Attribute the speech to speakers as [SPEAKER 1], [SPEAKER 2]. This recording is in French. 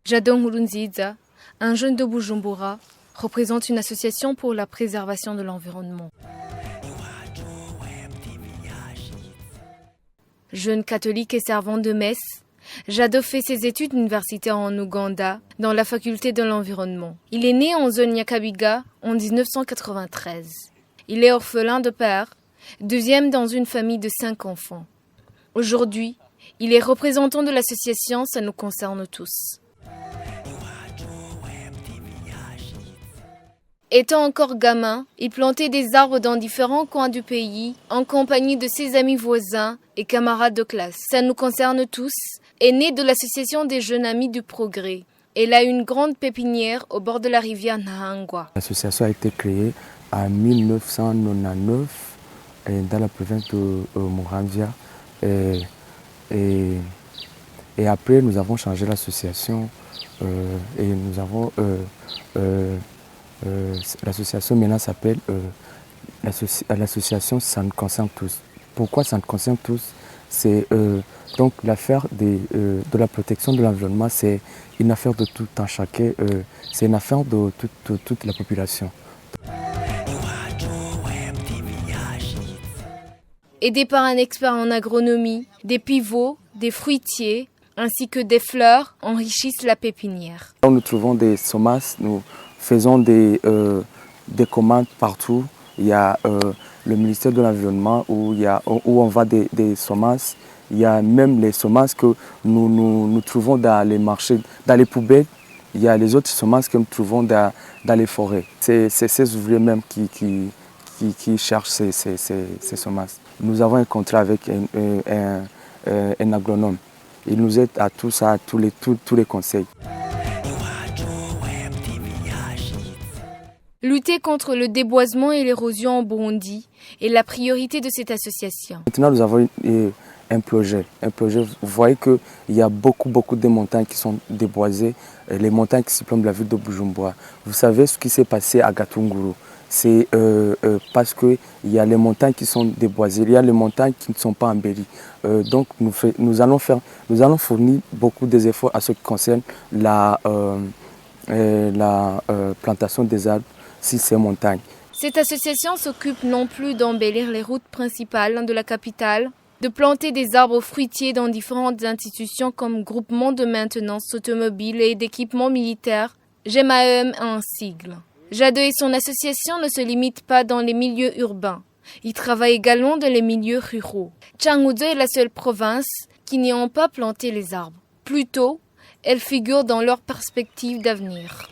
[SPEAKER 1] Jado Nkurunziza, un jeune de Bujumbura, représente une association pour la préservation de l'environnement. Jeune catholique et servant de messe, Jado fait ses études universitaires en Ouganda, dans la faculté de l'environnement. Il est né en zone Nyakabiga en 1993. Il est orphelin de père, deuxième dans une famille de 5 enfants. Aujourd'hui, il est représentant de l'association Ça nous concerne tous. Étant encore gamin, il plantait des arbres dans différents coins du pays, en compagnie de ses amis voisins et camarades de classe. Ça nous concerne tous est né de l'association des jeunes amis du progrès. Elle a une grande pépinière au bord de la rivière Nahangwa.
[SPEAKER 2] L'association a été créée en 1999 dans la province de Muramvya. Et après, nous avons changé l'association et nous avons... l'association maintenant s'appelle l'association Ça nous concerne tous. Pourquoi Ça nous concerne tous? C'est donc l'affaire de la protection de l'environnement, c'est une affaire de tout un chacun, c'est une affaire de toute la population.
[SPEAKER 1] Aidé par un expert en agronomie, des pivots, des fruitiers, ainsi que des fleurs enrichissent la pépinière.
[SPEAKER 2] Nous trouvons des semences, nous faisons des commandes partout. Il y a le ministère de l'Environnement où on vend des semences. Il y a même les semences que nous trouvons dans les marchés, dans les poubelles. Il y a les autres semences que nous trouvons dans les forêts. C'est ces ouvriers même qui cherchent ces semences. Nous avons un contrat avec un agronome. Il nous aide à tout ça, à tous les conseils.
[SPEAKER 1] Lutter contre le déboisement et l'érosion en Burundi est la priorité de cette association.
[SPEAKER 2] Maintenant, nous avons un projet. Vous voyez qu'il y a beaucoup de montagnes qui sont déboisées, les montagnes qui surplombent la ville de Bujumbura. Vous savez ce qui s'est passé à Gatunguru. C'est parce qu'il y a les montagnes qui sont déboisées, il y a les montagnes qui ne sont pas embellies. Donc nous allons fournir beaucoup d'efforts à ce qui concerne la plantation des arbres sur ces montagnes.
[SPEAKER 1] Cette association s'occupe non plus d'embellir les routes principales de la capitale, de planter des arbres fruitiers dans différentes institutions comme groupement de maintenance automobile et d'équipement militaire, GEMAEM en sigle. Jado et son association ne se limitent pas dans les milieux urbains. Ils travaillent également dans les milieux ruraux. Changuzo est la seule province qui n'y ont pas planté les arbres. Plutôt, elles figurent dans leur perspective d'avenir.